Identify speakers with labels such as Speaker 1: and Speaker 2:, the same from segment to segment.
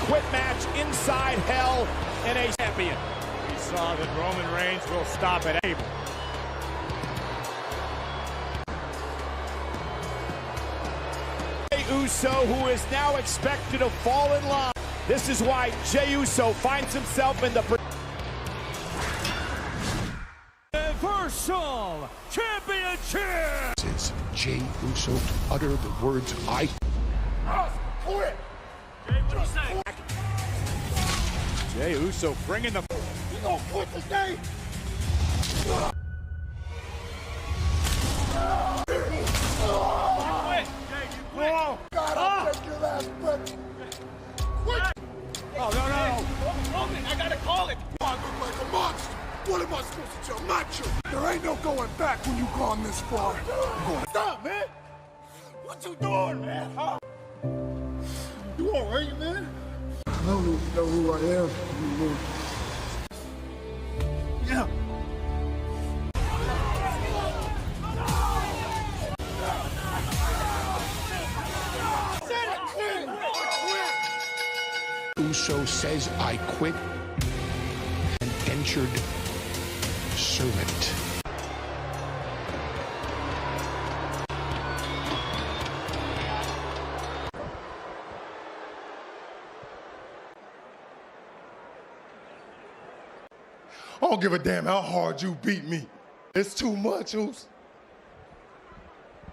Speaker 1: quit match inside Hell in a champion.
Speaker 2: We saw that Roman Reigns will stop at able.
Speaker 1: Jey Uso, who is now expected to fall in line. This is why Jey Uso finds himself in the
Speaker 2: Universal Championship.
Speaker 3: Says Jey Uso to utter the words I
Speaker 1: quit.
Speaker 2: Jey, what do you say?
Speaker 1: Jey Uso bringing the.
Speaker 3: You gonna quit today? God, I'll take your last breath. Quit!
Speaker 2: Oh, no.
Speaker 3: Roman, I gotta call it. I look like a monster. What am I supposed to tell macho? There ain't no going back when you gone this far. Stop, man! What you doing, man? Huh? You alright, man? I don't even know who I am anymore. Yeah. Uso says I quit. An injured servant. I don't give a damn how hard you beat me. It's too much, Us.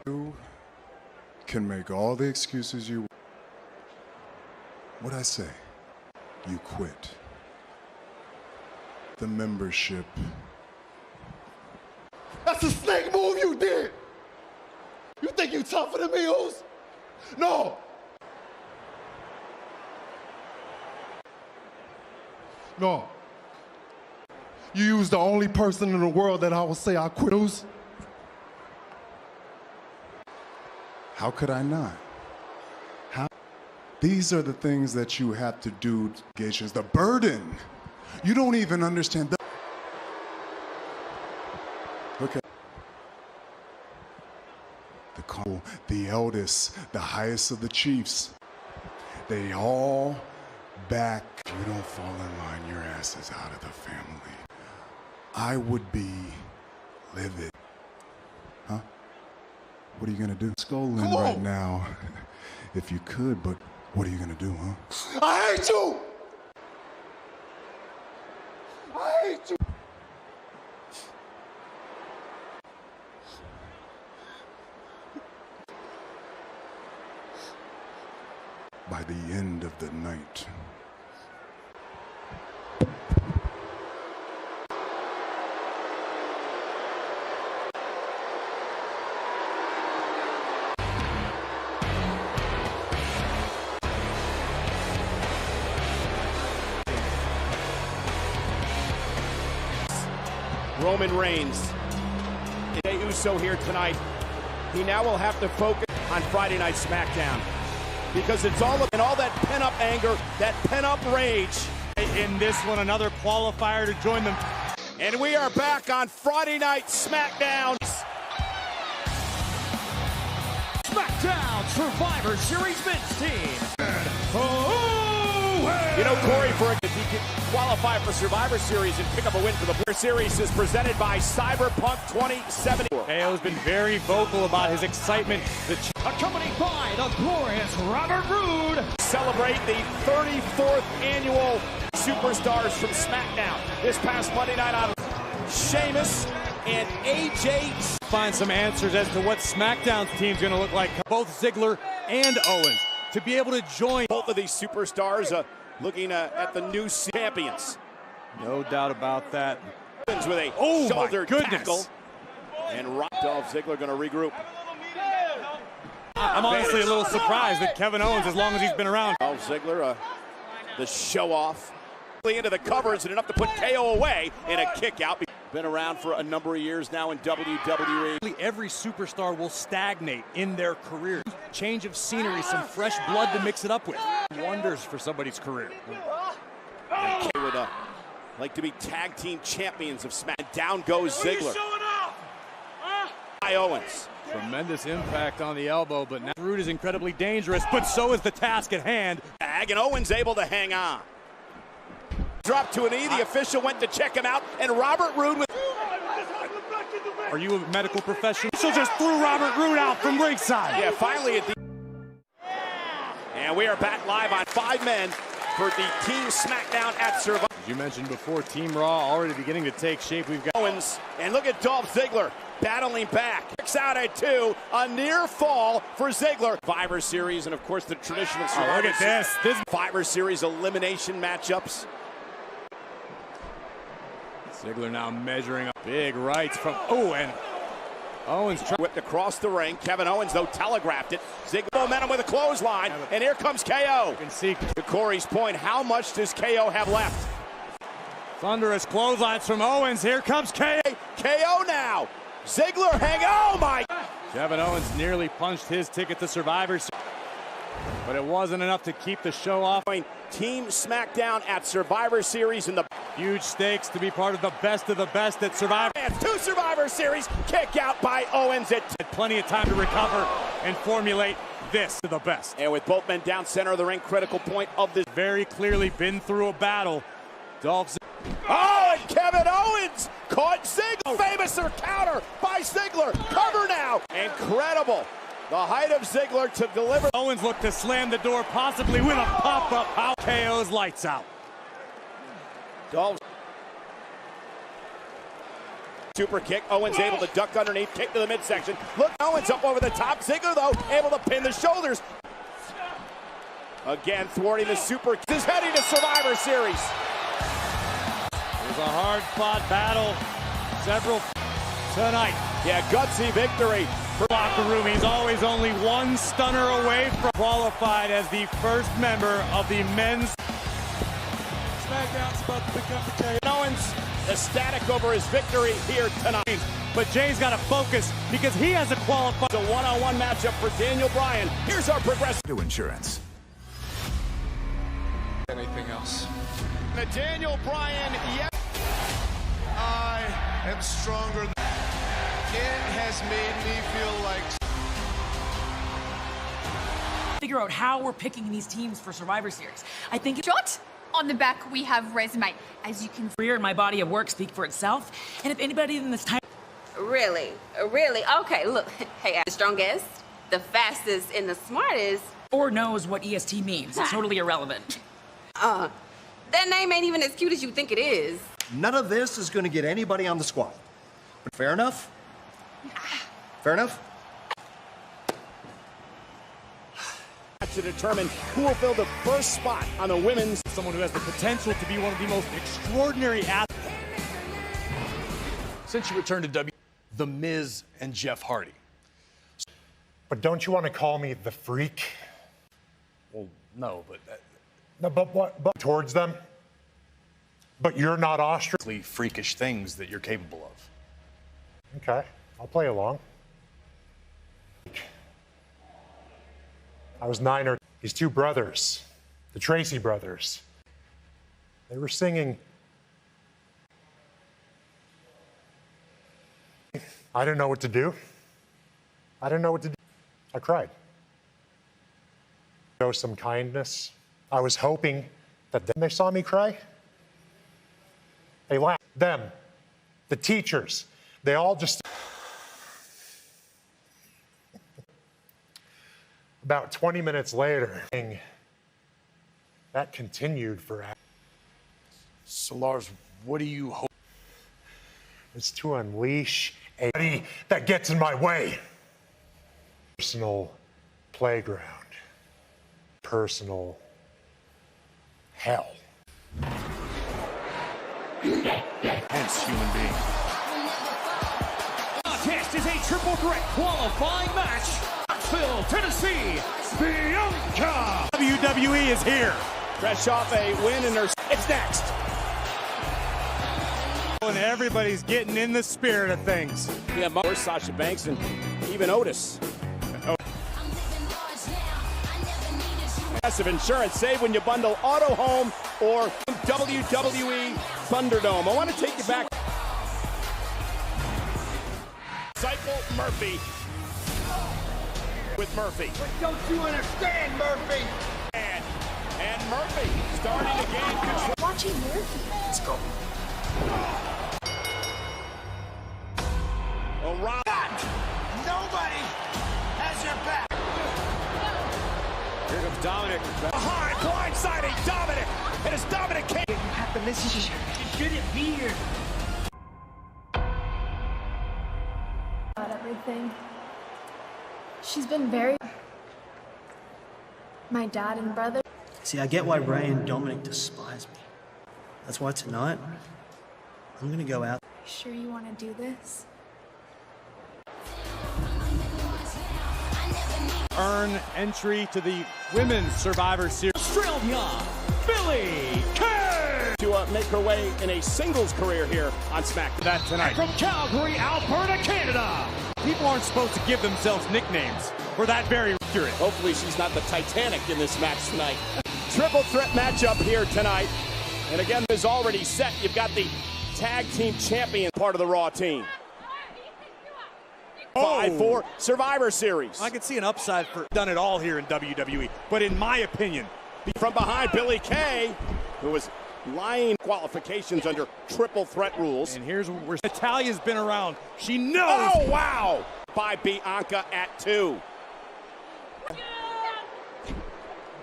Speaker 4: You can make all the excuses you want. What I say, you quit. The membership.
Speaker 3: That's a snake move you did. You think you tougher than me, Us? No. No. You used the only person in the world that I would say I quit, Us.
Speaker 4: How could I not? How? These are the things that you have to do, Gations. The burden. You don't even understand. Okay. The eldest, the highest of the chiefs. They all back. If you don't fall in line, your ass is out of the family. I would be livid. Huh? What are you gonna do? Skull in right now, if you could, but what are you gonna do, huh?
Speaker 3: I hate you! I hate you!
Speaker 4: By the end of the night.
Speaker 1: Roman Reigns. Jey Uso here tonight. He now will have to focus on Friday Night SmackDown because it's all that pent-up anger, that pent-up rage.
Speaker 2: In this one, another qualifier to join them.
Speaker 1: And we are back on Friday Night SmackDown.
Speaker 2: SmackDown Survivor Series men's team.
Speaker 1: You know, Corey, if he can qualify for Survivor Series and pick up a win for the Survivor Series is presented by Cyberpunk 2070.
Speaker 2: KO's been very vocal about his excitement. Accompanied by the glorious Robert Roode.
Speaker 1: Celebrate the 34th annual Superstars from SmackDown. This past Monday night on Sheamus and AJ.
Speaker 2: Find some answers as to what SmackDown's team's going to look like. Both Ziggler and Owens to be able to join.
Speaker 1: Both of these superstars looking at the new champions.
Speaker 2: No doubt about that.
Speaker 1: With a shoulder tackle. And Dolph Ziggler going to regroup.
Speaker 2: I'm honestly a little surprised that Kevin Owens, as long as he's been around.
Speaker 1: Dolph Ziggler, the show-off. Into the covers and enough to put KO away in a kick out. Been around for a number of years now in WWE.
Speaker 2: Every superstar will stagnate in their career. Change of scenery, some fresh blood to mix it up with. Wonders for somebody's career.
Speaker 1: And K would like to be tag team champions of SmackDown. Down goes Ziggler. Owens.
Speaker 2: Tremendous impact on the elbow, but now Root is incredibly dangerous, but so is the task at hand.
Speaker 1: And Owens able to hang on. Dropped to a knee, the official went to check him out, and Robert Roode with...
Speaker 2: Are you a medical professional? So just threw Robert Roode out from ringside.
Speaker 1: Yeah, finally at the... And we are back live on 5 men for the Team SmackDown at Survivor.
Speaker 2: As you mentioned before, Team Raw already beginning to take shape. We've got
Speaker 1: Owens, and look at Dolph Ziggler battling back. Kicks out at 2, a near fall for Ziggler. Survivor Series, and of course the traditional Survivor
Speaker 2: look at this. This
Speaker 1: Survivor Series elimination matchups.
Speaker 2: Ziggler now measuring up big rights from, and Owens
Speaker 1: whipped across the ring. Kevin Owens, though, telegraphed it. Ziggler momentum with a clothesline, and here comes KO.
Speaker 2: You can see
Speaker 1: To Corey's point, how much does KO have left?
Speaker 2: thunderous clotheslines from Owens. Here comes KO.
Speaker 1: KO now. Ziggler oh my.
Speaker 2: Kevin Owens nearly punched his ticket to Survivor Series, but it wasn't enough to keep the show off.
Speaker 1: Team SmackDown at Survivor Series in the
Speaker 2: Huge stakes to be part of the best at Survivor.
Speaker 1: and 2 Survivor Series kick out by Owens at
Speaker 2: Had plenty of time to recover and formulate this to the best.
Speaker 1: and with both men down center of the ring, critical point of this.
Speaker 2: Very clearly been through a battle. Dolph
Speaker 1: Oh, and Kevin Owens caught Ziggler. Famous counter by Ziggler. Cover now. Incredible. The height of Ziggler to deliver.
Speaker 2: Owens looked to slam the door, possibly with a pop-up. How KO's lights out.
Speaker 1: Dolph. Super kick. Owens able to duck underneath. Kick to the midsection. Look, Owens up over the top. Ziggler, though, able to pin the shoulders. Again, thwarting the super. Is heading to Survivor Series.
Speaker 2: It was a hard-fought battle. Several tonight.
Speaker 1: Yeah, gutsy victory.
Speaker 2: Locker room. He's always only one stunner away from qualified as the first member of the men's.
Speaker 1: SmackDown's about to become the KO. Owens ecstatic over his victory here tonight.
Speaker 2: But Jay's got to focus because he has a qualifier.
Speaker 1: It's a one-on-one matchup for Daniel Bryan. Here's our progressive
Speaker 5: to insurance.
Speaker 3: Anything else?
Speaker 1: The Daniel Bryan. Yes.
Speaker 3: I am stronger. It has made me feel like.
Speaker 6: Figure out how we're picking these teams for Survivor Series. I think
Speaker 7: Shot. On the back, we have resume. As you can see.
Speaker 6: career and my body of work speak for itself. And if anybody in this time
Speaker 8: Really? Really? Okay, look. Hey, I'm the strongest, the fastest, and the smartest.
Speaker 6: or knows what EST means, it's totally irrelevant.
Speaker 8: That name ain't even as cute as you think it is.
Speaker 9: None of this is going to get anybody on the squad. But fair enough? Fair enough?
Speaker 1: To determine who will fill the first spot on the women's.
Speaker 2: Someone who has the potential to be one of the most extraordinary athletes.
Speaker 10: Since you returned to The Miz and Jeff Hardy.
Speaker 11: But don't you want to call me the freak?
Speaker 10: Well, no, but
Speaker 11: No, but towards them? But you're not Austrian?
Speaker 10: freakish things that you're capable of.
Speaker 11: Okay, I'll play along. I was 9 or these 2 brothers, the Tracy brothers. They were singing. I didn't know what to do. I didn't know what to do. I cried. Show some kindness. I was hoping that then they saw me cry. They laughed. Them, the teachers, they all just. About 20 minutes later, that continued for hours.
Speaker 10: So, Lars, what do you hope?
Speaker 11: It's to unleash anybody that gets in my way. Personal playground. Personal hell.
Speaker 10: Hence, human being.
Speaker 2: Contest is a triple threat qualifying match. Knoxville, Tennessee, Bianca. WWE is here.
Speaker 1: Fresh off a win in their. It's next.
Speaker 2: And everybody's getting in the spirit of things.
Speaker 1: Yeah, more Sasha Banks and even Otis. Massive insurance. Save when you bundle Auto Home or WWE Thunderdome. I want to take you back. Cycle Murphy with Murphy.
Speaker 3: But don't you understand, Murphy?
Speaker 1: And Murphy starting to gain control.
Speaker 6: Watching Murphy.
Speaker 3: Let's go.
Speaker 1: O'Reilly.
Speaker 3: Nobody has your back.
Speaker 1: Here comes Dominic. Behind, blindsiding Dominic. And it's Dominic King.
Speaker 6: This is shouldn't be here.
Speaker 5: About everything. She's been very. My dad and brother.
Speaker 12: See, I get why Ray and Dominic despise me. That's why tonight, I'm gonna go out.
Speaker 5: Sure you want to do this?
Speaker 2: Earn entry to the Women's Survivor Series. Australia, Billie Kay!
Speaker 1: To make her way in a singles career here on SmackDown. That tonight.
Speaker 2: From Calgary, Alberta, Canada. People aren't supposed to give themselves nicknames for that very accurate.
Speaker 1: Hopefully she's not the Titanic in this match tonight. Triple threat matchup here tonight. And again, is already set. You've got the tag team champion part of the Raw team. 5-4 Survivor Series.
Speaker 2: I could see an upside for done it all here in WWE. But in my opinion,
Speaker 1: from behind, Billie Kay, who was lying qualifications under triple threat rules.
Speaker 2: And here's where Natalia's been around. She knows.
Speaker 1: Oh, wow. By Bianca at 2.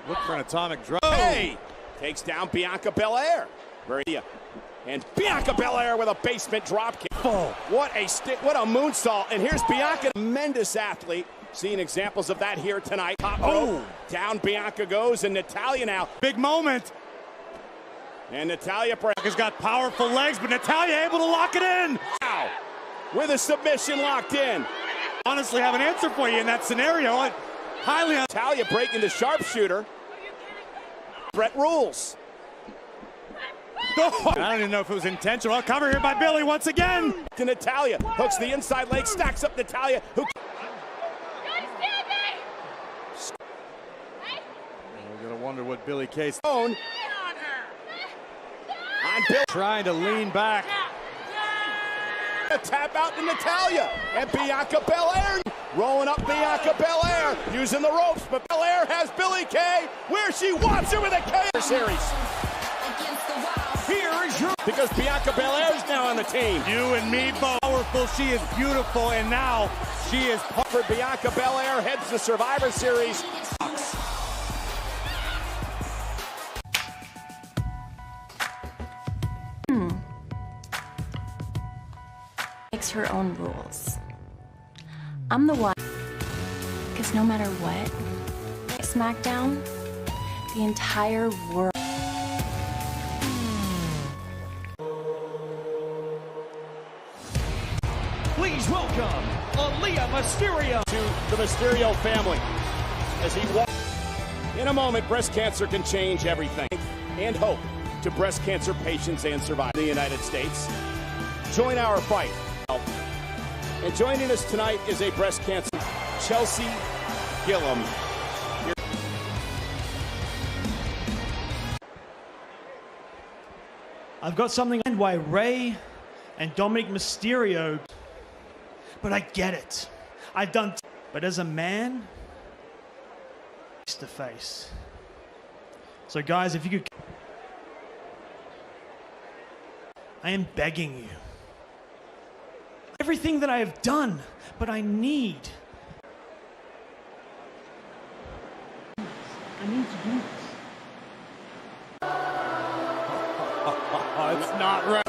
Speaker 2: Look for an atomic drop.
Speaker 1: Hey! Takes down Bianca Belair. And Bianca Belair with a basement dropkick.
Speaker 2: Oh.
Speaker 1: What a moonsault. And here's Bianca, tremendous athlete. Seeing examples of that here tonight. Top rope. Down Bianca goes, and Natalya now.
Speaker 2: Big moment.
Speaker 1: And Natalya
Speaker 2: has got powerful legs, but Natalya able to lock it in.
Speaker 1: Wow. With a submission locked in.
Speaker 2: Honestly, have an answer for you in that scenario.
Speaker 1: Natalya breaking the sharpshooter. Brett rules.
Speaker 2: I don't even know if it was intentional. Cover here by Billie once again.
Speaker 1: To Natalya. Hooks the inside leg, stacks up Natalya. Who?
Speaker 2: We're going to wonder what Billie Kay's
Speaker 1: on Bill.
Speaker 2: Trying to lean back.
Speaker 1: A tap out to Natalya. And Bianca Belair. Rolling up Bianca Belair. Using the ropes, but Belair has Billie Kay where she wants her with a K series.
Speaker 2: Here is your...
Speaker 1: Because Bianca Belair is now on the team.
Speaker 2: You and me both. Powerful. She is beautiful, and now she is...
Speaker 1: For Bianca Belair heads to Survivor Series.
Speaker 13: Makes her own rules. I'm the one, because no matter what, SmackDown, the entire world.
Speaker 2: Please welcome Mysterio
Speaker 1: to the Mysterio family as he walks. In a moment, breast cancer can change everything. And hope to breast cancer patients and survivors in the United States. Join our fight. And joining us tonight is a breast cancer, Chelsea Gillum.
Speaker 12: I've got something on why Ray and Dominic Mysterio, but I get it. I've done, but as a man, face to face. So guys, if you could, I am begging you. Everything that I have done, but I need to do this.
Speaker 2: It's not right.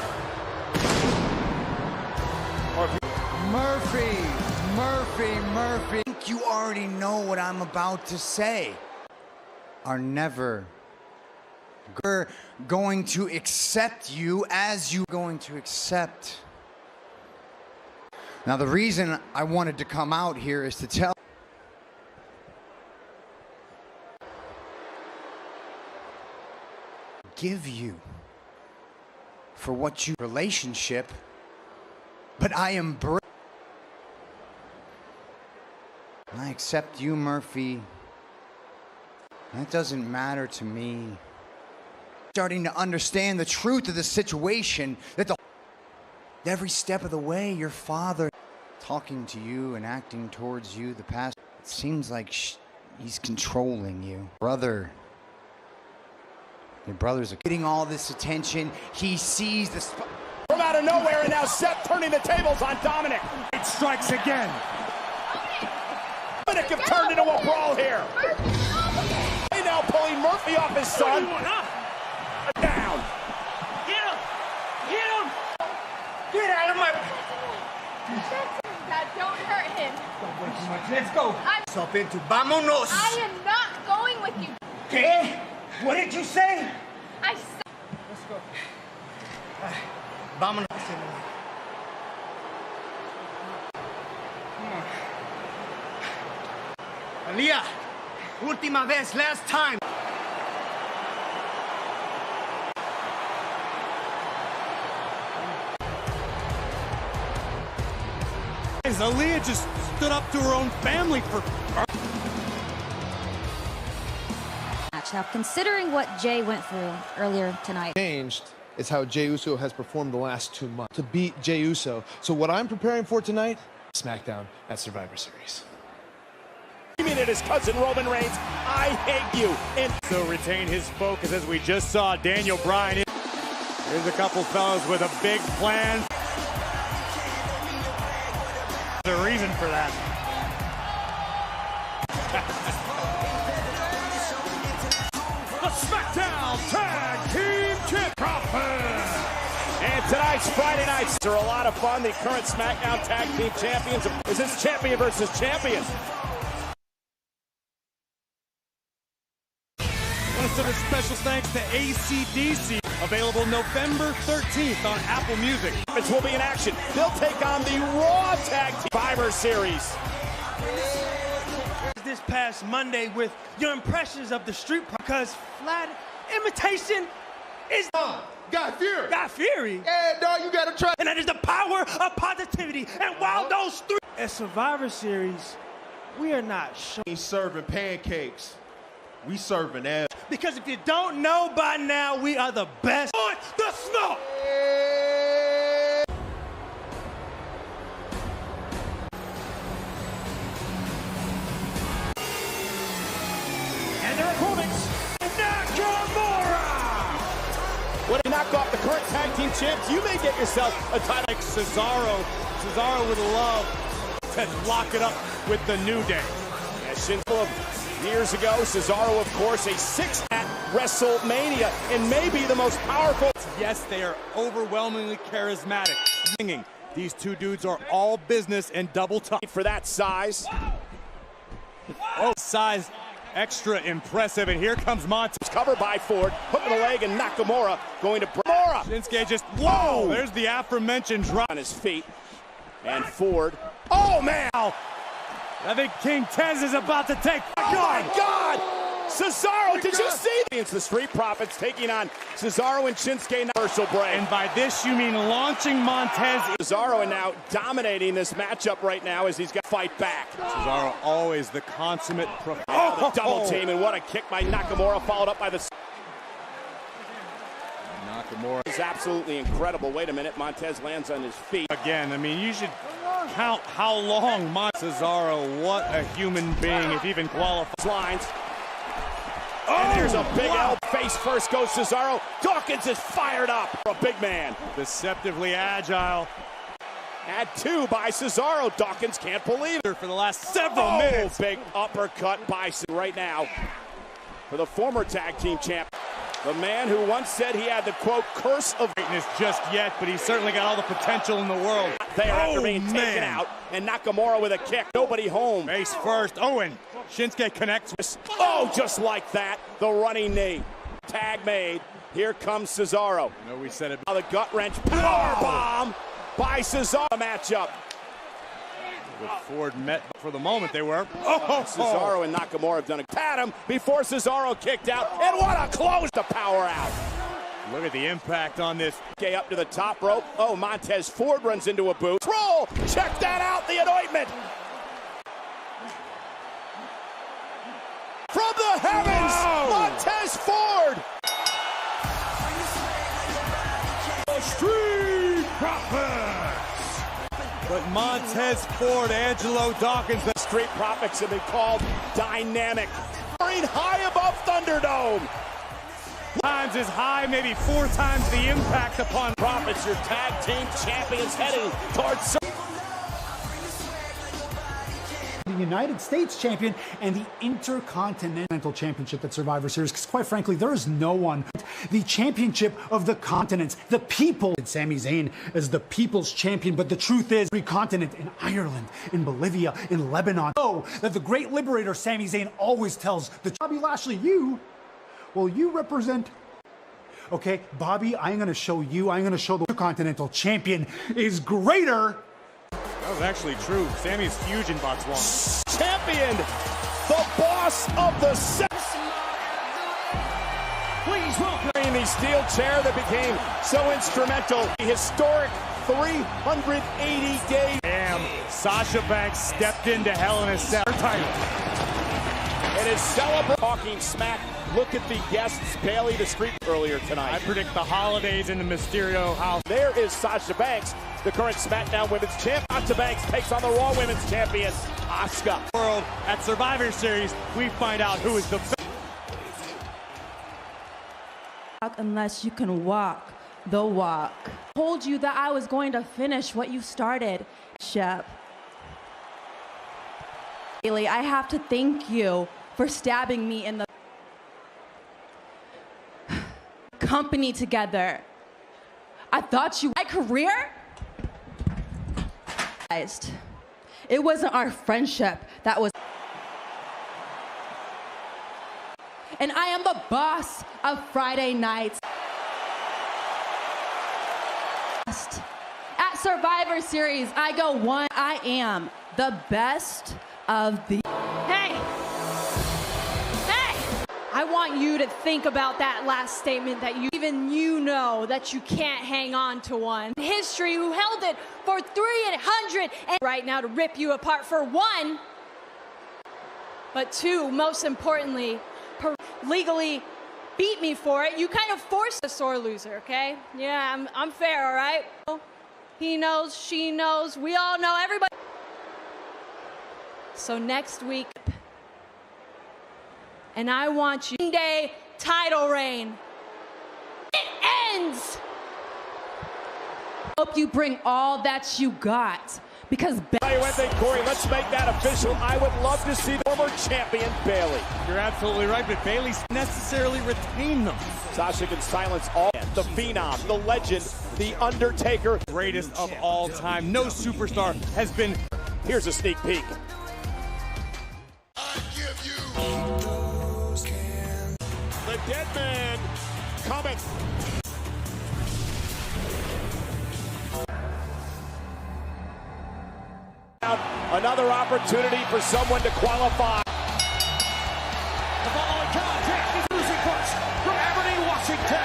Speaker 14: Murphy. I think you already know what I'm about to say. Are never going to accept you as you going to accept. Now, the reason I wanted to come out here is to tell give you for what you relationship, but I embrace. I accept you, Murphy. That doesn't matter to me. Starting to understand the truth of the situation, that every step of the way, your father talking to you and acting towards you the past, seems like he's controlling you. Brother. Your brothers are getting all this attention. He sees the spot.
Speaker 1: From out of nowhere, and now Seth turning the tables on Dominic.
Speaker 2: It strikes again.
Speaker 1: Dominic have turned into a brawl here. They now pulling Murphy off his son. Down.
Speaker 3: Get him! Get him! Get out of my...
Speaker 7: Dad, don't hurt him.
Speaker 3: Don't wait too much. Let's go. Stop into vámonos.
Speaker 7: I am not going with you.
Speaker 3: ¿Qué? What did you say?
Speaker 7: I said...
Speaker 3: Let's go. Vámonos. Aaliyah, última vez, last time.
Speaker 2: Aaliyah just stood up to her own family for...
Speaker 15: Now, considering what Jey went through earlier tonight.
Speaker 16: Changed is how Jey Uso has performed the last 2 months to beat Jey Uso. So what I'm preparing for tonight, SmackDown at Survivor Series.
Speaker 1: It his cousin Roman Reigns. I hate you. And
Speaker 2: so retain his focus as we just saw Daniel Bryan. Here's a couple fellas with a big plan. There's a reason for that. The SmackDown Tag Team Champions.
Speaker 1: And tonight's Friday nights are a lot of fun. The current SmackDown Tag Team Champions. Is this champion versus champion?
Speaker 2: Want to send a special thanks to AC/DC. Available November 13th on Apple Music.
Speaker 1: This will be in action. They'll take on the Raw Tag Team Survivor Series.
Speaker 12: This past Monday with your impressions of the street, because flat imitation is
Speaker 3: Guy Fury.
Speaker 12: Guy Fury.
Speaker 3: Yeah, dog, you gotta try.
Speaker 12: And that is the power of positivity. And while those three at Survivor Series, we are not sure.
Speaker 3: He's serving pancakes. We serving ass.
Speaker 12: Because if you don't know by now, we are the best on the smoke.
Speaker 1: And their opponents, Nakamura. When you knock off the current tag team champs, you may get yourself a title.
Speaker 2: Like Cesaro. Cesaro would love to lock it up with the New Day.
Speaker 1: Years ago, Cesaro, of course, a 6 at WrestleMania, and maybe the most powerful.
Speaker 2: Yes, they are overwhelmingly charismatic. These two dudes are all business and double tough.
Speaker 1: For that size.
Speaker 2: Oh, size extra impressive, and here comes Montez.
Speaker 1: Covered by Ford, hook of the leg, and Nakamura going to Nakamura.
Speaker 2: Shinsuke just, whoa, there's the aforementioned drop.
Speaker 1: On his feet, and Ford. Oh, man.
Speaker 2: I think King Tez is about to take.
Speaker 1: Oh my God! Cesaro, did you see? It's the Street Profits taking on Cesaro and Shinsuke. Commercial break.
Speaker 2: And by this you mean launching Montez.
Speaker 1: Cesaro and now dominating this matchup right now as he's got to fight back.
Speaker 2: Cesaro always the consummate pro.
Speaker 1: Oh, the double team, and what a kick by Nakamura, followed up by the.
Speaker 2: Nakamura
Speaker 1: is absolutely incredible. Wait a minute, Montez lands on his feet.
Speaker 2: Again, I mean, you should count how long Cesaro, what a human being, if even qualifies.
Speaker 1: Lines. Oh, and there's a big L. Face first goes Cesaro. Dawkins is fired up. A big man.
Speaker 2: Deceptively agile.
Speaker 1: Add 2 by Cesaro. Dawkins can't believe it.
Speaker 2: For the last several minutes.
Speaker 1: Big uppercut by right now for the former tag team champ. The man who once said he had the, quote, curse of greatness
Speaker 2: just yet, but he's certainly got all the potential in the world.
Speaker 1: There after being taken out, and Nakamura with a kick. Nobody home.
Speaker 2: Face first. Owen. Shinsuke connects.
Speaker 1: Oh, just like that. The running knee. Tag made. Here comes Cesaro.
Speaker 2: I know we said it.
Speaker 1: Now the gut wrench. Power bomb by Cesaro. Matchup.
Speaker 2: With Ford met for the moment, they were.
Speaker 1: Cesaro and Nakamura have done a pat him before Cesaro kicked out, and what a close to power out.
Speaker 2: Look at the impact on this.
Speaker 1: Okay, up to the top rope. Oh, Montez Ford runs into a boot. Roll! Check that out, the anointment. From the heavens, Montez Ford.
Speaker 2: The Street Profits. But Montez Ford, Angelo Dawkins.
Speaker 1: The Street Profits have been called dynamic. High above Thunderdome.
Speaker 2: Times as high, maybe 4 times the impact upon
Speaker 1: Profits, your tag team champions heading towards
Speaker 17: the United States champion and the Intercontinental Championship at Survivor Series, because quite frankly, there is no one. The championship of the continents, the people. Sami Zayn as the people's champion, but the truth is, every continent, in Ireland, in Bolivia, in Lebanon, know that the great liberator Sami Zayn always tells the Bobby Lashley, you represent. Okay, Bobby, I'm going to show the Intercontinental Champion is greater.
Speaker 2: That was actually true. Sammy's huge in Botswana.
Speaker 1: Champion, the boss of the set.
Speaker 2: Please welcome
Speaker 1: the steel chair that became so instrumental. The historic 380 days.
Speaker 2: Damn, Sasha Banks stepped into Hell in a Cell title.
Speaker 1: It is celebrating talking smack. Look at the guests, Bailey the Street earlier tonight.
Speaker 2: I predict the holidays in the Mysterio house.
Speaker 1: There is Sasha Banks, the current SmackDown Women's Champion. Sasha Banks takes on the Raw Women's Champion, Asuka.
Speaker 2: World at Survivor Series, we find out who is the best.
Speaker 18: Unless you can walk the walk. I told you that I was going to finish what you started, Shep. Bailey, I have to thank you for stabbing me in the company together. I thought my career? It wasn't our friendship that was. And I am the boss of Friday nights. At Survivor Series, I go one. I am the best of the.
Speaker 19: Hey! I want you to think about that last statement that you know that you can't hang on to one. History who held it for 300 and right now to rip you apart for 1, but 2, most importantly, legally beat me for it. You kind of forced a sore loser, okay? Yeah, I'm fair, all right? He knows, she knows, we all know, everybody. So next week, and I want you day title reign. It ends.
Speaker 18: Hope you bring all that you got, because
Speaker 1: Tell you one thing, Corey, let's make that official. I would love to see the former champion Bailey.
Speaker 2: You're absolutely right, but Bailey's necessarily retain them.
Speaker 1: Sasha can silence all the phenom, the legend, the Undertaker,
Speaker 2: greatest of all time. No superstar has been.
Speaker 1: Here's a sneak peek. The dead man coming. Another opportunity for someone to qualify.
Speaker 3: The following contest is losing first from Aberdeen, Washington.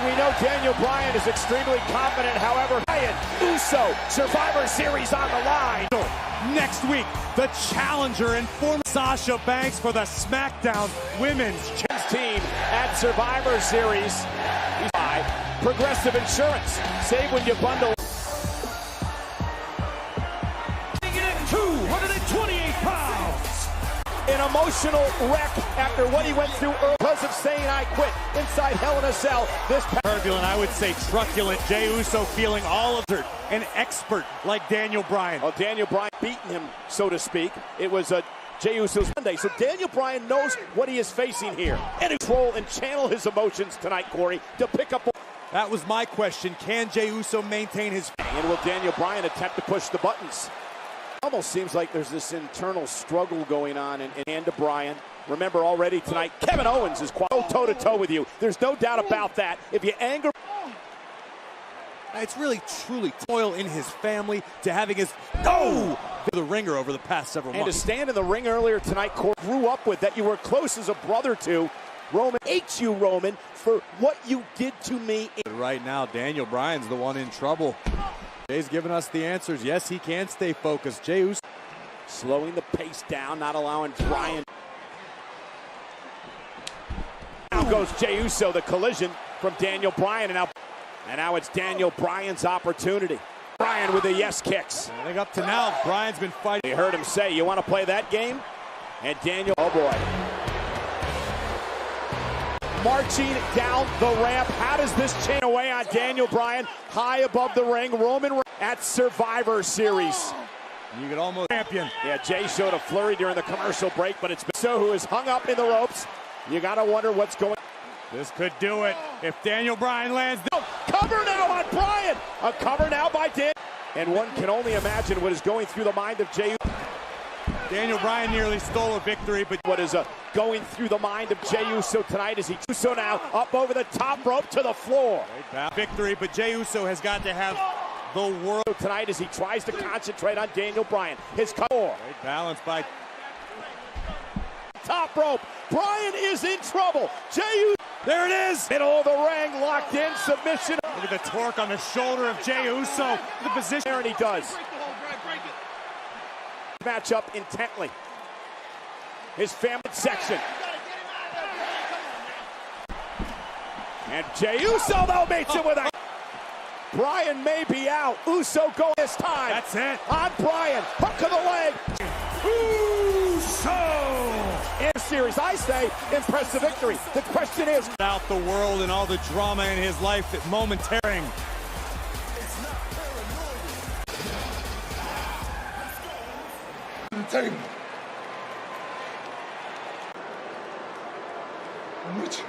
Speaker 1: We know Daniel Bryan is extremely confident, however, Bryan Uso, Survivor Series on the line.
Speaker 2: Next week, the challenger and former Sasha Banks for the SmackDown Women's
Speaker 1: Team at Survivor Series. Progressive Insurance. Save when you bundle.
Speaker 3: 228 pounds.
Speaker 1: An emotional wreck after what he went through early because of saying I quit inside Hell in a Cell. This
Speaker 2: turbulent, I would say truculent. Jey Uso feeling all of it. An expert like Daniel Bryan.
Speaker 1: Well, Daniel Bryan beating him, so to speak. It was a Jey Uso's Monday, so Daniel Bryan knows what he is facing here. And control and channel his emotions tonight, Corey, to pick up.
Speaker 2: That was my question. Can Jey Uso maintain his...
Speaker 1: And will Daniel Bryan attempt to push the buttons? Almost seems like there's this internal struggle going on in hand to Bryan. Remember already tonight, Kevin Owens is toe-to-toe with you. There's no doubt about that. If you anger...
Speaker 2: It's really, truly toil in his family to having his... the ringer over the past several months.
Speaker 1: And to stand in the ring earlier tonight, Corey grew up with that you were close as a brother to. Roman hates you, Roman, for what you did to me.
Speaker 2: Right now, Daniel Bryan's the one in trouble. Jay's giving us the answers. Yes, he can stay focused. Jey Uso
Speaker 1: slowing the pace down, not allowing Bryan. Now goes Jey Uso, the collision from Daniel Bryan, and now it's Daniel Bryan's opportunity. Bryan Bryan with the yes kicks.
Speaker 2: I think up to now, Bryan's been fighting.
Speaker 1: You heard him say, you want to play that game? And Daniel, oh boy. Marching down the ramp. How does this chain away on Daniel Bryan? High above the ring. Roman Reigns at Survivor Series.
Speaker 2: You could almost champion.
Speaker 1: Yeah, Jey showed a flurry during the commercial break, but it's so who is hung up in the ropes. You got to wonder what's going on.
Speaker 2: This could do it if Daniel Bryan lands.
Speaker 1: Cover now on Bryan. A cover now by Dan. And one can only imagine what is going through the mind of Jey.
Speaker 2: Daniel Bryan nearly stole a victory, but
Speaker 1: what is going through the mind of Jey Uso tonight as he Uso now up over the top rope to the floor.
Speaker 2: Victory, but Jey Uso has got to have the world
Speaker 1: tonight as he tries to concentrate on Daniel Bryan. His cover.
Speaker 2: Great balance by
Speaker 1: top rope. Bryan is in trouble. Jey Uso. There it is. Middle of the ring, locked in, submission.
Speaker 2: Look at the torque on the shoulder of Jey Uso. The position.
Speaker 1: There, and he does. Match up intently. His family section. And Jey Uso, though, meets him with a... Bryan may be out. Uso go this time.
Speaker 2: That's it.
Speaker 1: On Bryan. Hook of the leg. Uso! In the series, I say, impressive victory. The question is...
Speaker 2: out the world and all the drama in his life that momentary.
Speaker 3: Table. I'm with you.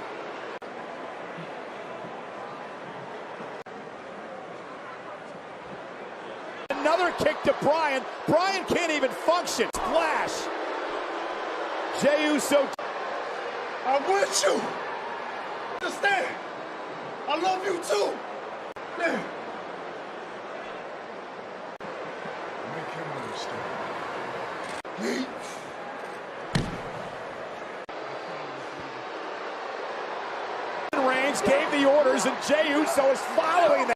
Speaker 1: Another kick to Bryan. Bryan can't even function. Splash. Jey Uso.
Speaker 3: I'm with you. Understand? I love you too. Man. Make him understand.
Speaker 1: Reigns gave the orders, and Jey Uso is following them.